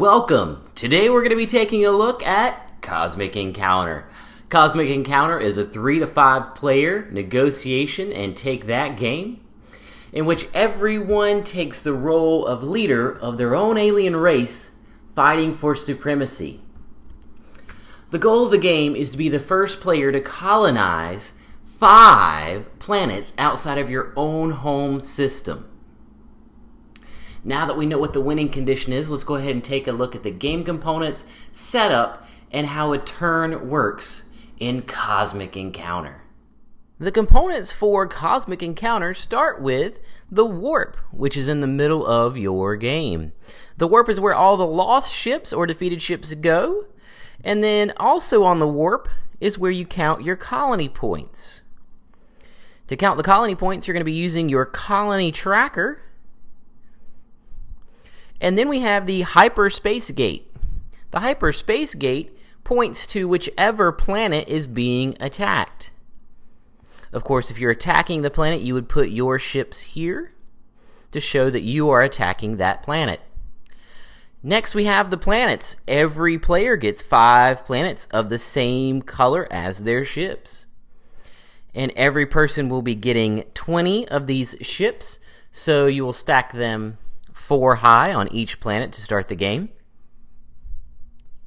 Welcome! Today we're going to be taking a look at Cosmic Encounter. Cosmic Encounter is a 3 to 5 player negotiation and take that game in which everyone takes the role of leader of their own alien race fighting for supremacy. The goal of the game is to be the first player to colonize 5 planets outside of your own home system. Now that we know what the winning condition is, let's go ahead and take a look at the game components, setup, and how a turn works in Cosmic Encounter. The components for Cosmic Encounter start with the warp, which is in the middle of your game. The warp is where all the lost ships or defeated ships go, and then also on the warp is where you count your colony points. To count the colony points, you're going to be using your colony tracker. And then we have the Hyperspace Gate. The Hyperspace Gate points to whichever planet is being attacked. Of course, if you're attacking the planet, you would put your ships here to show that you are attacking that planet. Next, we have the planets. Every player gets 5 planets of the same color as their ships. And every person will be getting 20 of these ships, so you will stack them 4 high on each planet to start the game.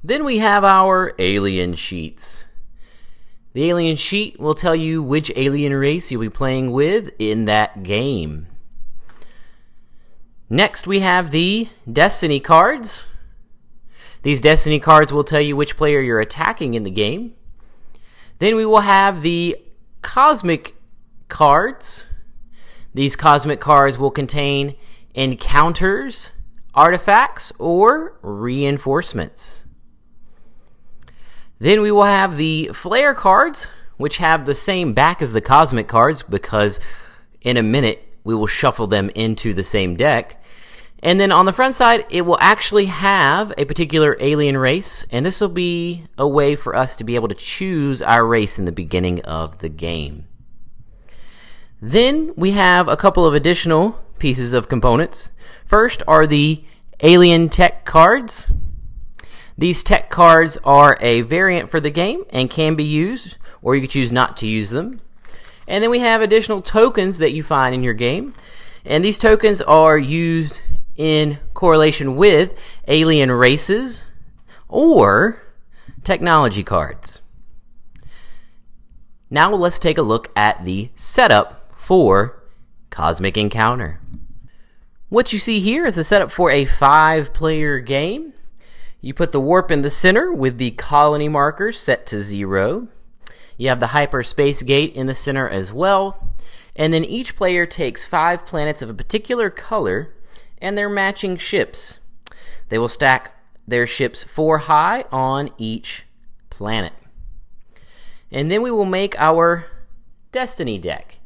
Then we have our alien sheets. The alien sheet will tell you which alien race you'll be playing with in that game. Next we have the destiny cards. These destiny cards will tell you which player you're attacking in the game. Then we will have the cosmic cards. These cosmic cards will contain encounters, artifacts, or reinforcements. Then we will have the flare cards, which have the same back as the cosmic cards because in a minute we will shuffle them into the same deck. And then on the front side, it will actually have a particular alien race, and this will be a way for us to be able to choose our race in the beginning of the game. Then we have a couple of additional pieces of components. First are the alien tech cards. These tech cards are a variant for the game and can be used, or you can choose not to use them. And then we have additional tokens that you find in your game, and these tokens are used in correlation with alien races or technology cards. Now let's take a look at the setup for Cosmic Encounter. What you see here is the setup for a 5-player game. You put the warp in the center with the colony marker set to 0. You have the Hyperspace Gate in the center as well. And then each player takes 5 planets of a particular color and their matching ships. They will stack their ships 4 high on each planet. And then we will make our Destiny deck.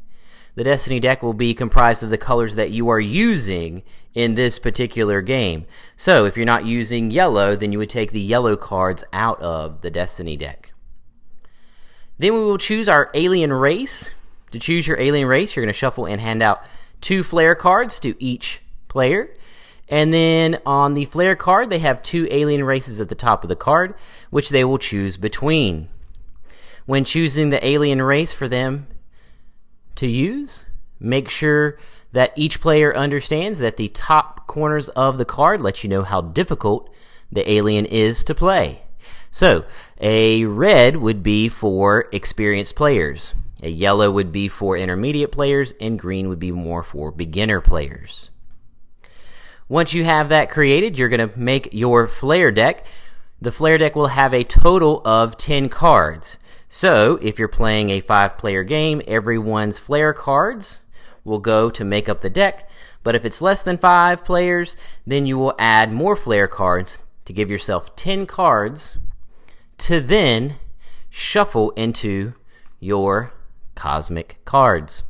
The Destiny deck will be comprised of the colors that you are using in this particular game. So if you're not using yellow, then you would take the yellow cards out of the Destiny deck. Then we will choose our alien race. To choose your alien race, you're going to shuffle and hand out 2 flare cards to each player. And then on the flare card, they have 2 alien races at the top of the card, which they will choose between. When choosing the alien race for them to use, make sure that each player understands that the top corners of the card let you know how difficult the alien is to play. So, a red would be for experienced players, a yellow would be for intermediate players, and green would be more for beginner players. Once you have that created, you're going to make your flare deck. The flare deck will have a total of 10 cards. So, if you're playing a 5-player game, everyone's flare cards will go to make up the deck. But if it's less than 5 players, then you will add more flare cards to give yourself 10 cards to then shuffle into your cosmic cards.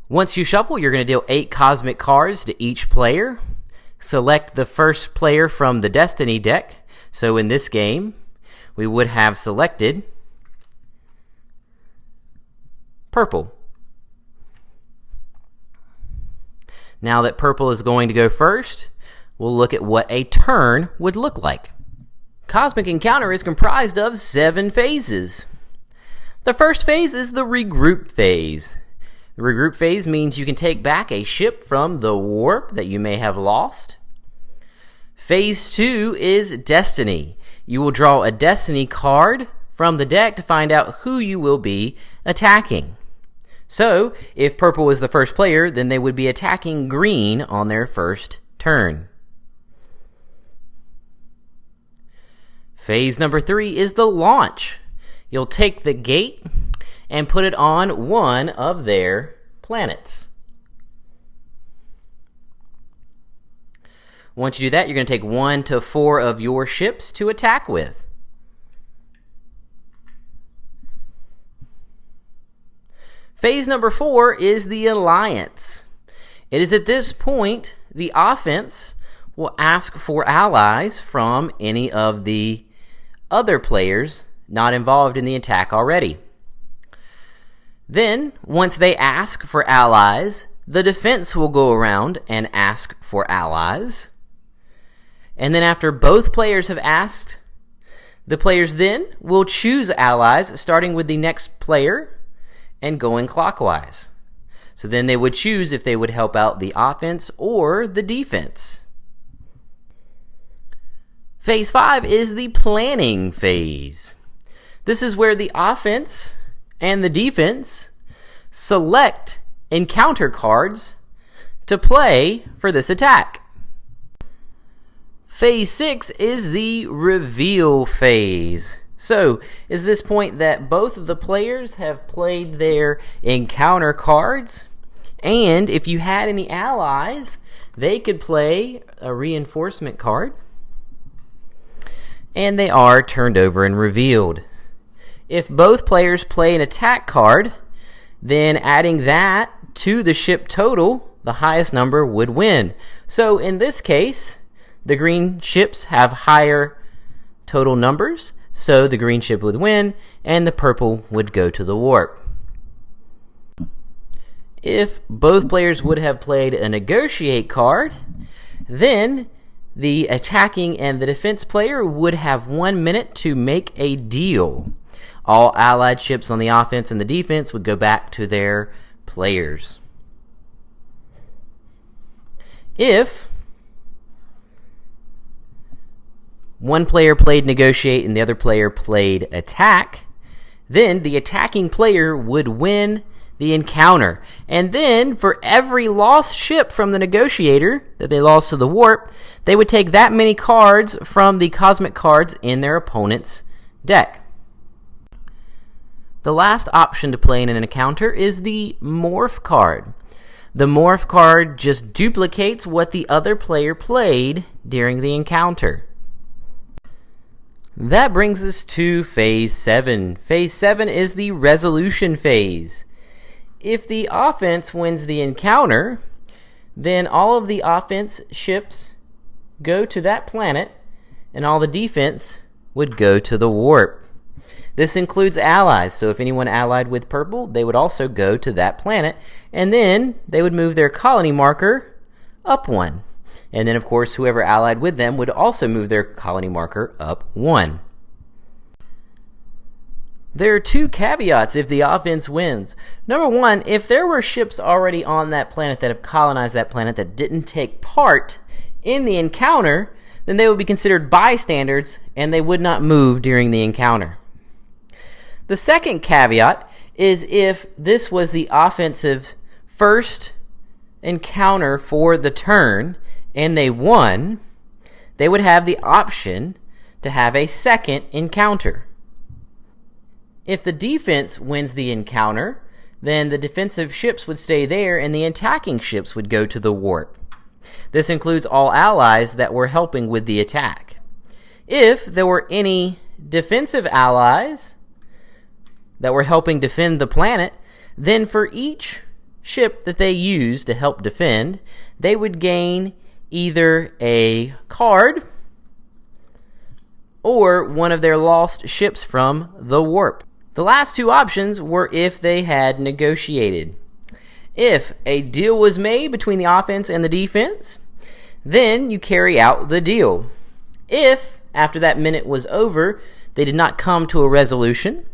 Once you shuffle, you're going to deal 8 cosmic cards to each player. Select the first player from the Destiny deck. So in this game, we would have selected purple. Now that purple is going to go first, we'll look at what a turn would look like. Cosmic Encounter is comprised of 7 phases. The first phase is the Regroup phase. The Regroup phase means you can take back a ship from the warp that you may have lost. Phase 2 is Destiny. You will draw a Destiny card from the deck to find out who you will be attacking. So, if purple was the first player, then they would be attacking green on their first turn. Phase number 3 is the launch. You'll take the gate and put it on one of their planets. Once you do that, you're going to take 1 to 4 of your ships to attack with. Phase number 4 is the alliance. It is at this point the offense will ask for allies from any of the other players not involved in the attack already. Then, once they ask for allies, the defense will go around and ask for allies. And then after both players have asked, the players then will choose allies, starting with the next player and going clockwise. So then they would choose if they would help out the offense or the defense. Phase 5 is the planning phase. This is where the offense and the defense select encounter cards to play for this attack. Phase 6 is the reveal phase. So, is this point that both of the players have played their encounter cards, and if you had any allies, they could play a reinforcement card, and they are turned over and revealed. If both players play an attack card, then adding that to the ship total, the highest number would win. So in this case, the green ships have higher total numbers, so the green ship would win, and the purple would go to the warp. If both players would have played a negotiate card, then the attacking and the defense player would have 1 minute to make a deal. All allied ships on the offense and the defense would go back to their players. If one player played negotiate and the other player played attack, then the attacking player would win the encounter. And then for every lost ship from the negotiator that they lost to the warp, they would take that many cards from the cosmic cards in their opponent's deck. The last option to play in an encounter is the morph card. The morph card just duplicates what the other player played during the encounter. That brings us to Phase 7. Phase 7 is the resolution phase. If the offense wins the encounter, then all of the offense ships go to that planet, and all the defense would go to the warp. This includes allies, so if anyone allied with purple, they would also go to that planet, and then they would move their colony marker up 1. And then, of course, whoever allied with them would also move their colony marker up 1. There are 2 caveats if the offense wins. Number 1, if there were ships already on that planet that have colonized that planet that didn't take part in the encounter, then they would be considered bystanders and they would not move during the encounter. The second caveat is if this was the offensive's first encounter for the turn and they won, they would have the option to have a second encounter. If the defense wins the encounter, then the defensive ships would stay there and the attacking ships would go to the warp. This includes all allies that were helping with the attack. If there were any defensive allies that were helping defend the planet, then for each ship that they used to help defend, they would gain either a card or one of their lost ships from the warp. The last 2 options were if they had negotiated. If a deal was made between the offense and the defense, Then you carry out the deal. If, after that minute was over, they did not come to a resolution,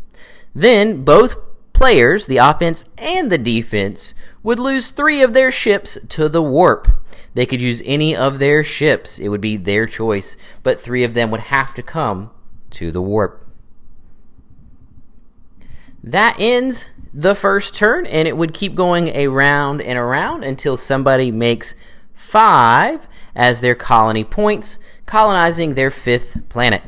then both players, the offense and the defense, would lose 3 of their ships to the warp. They could use any of their ships. It would be their choice, but 3 of them would have to come to the warp. That ends the first turn, and it would keep going around and around until somebody makes 5 as their colony points, colonizing their 5th planet.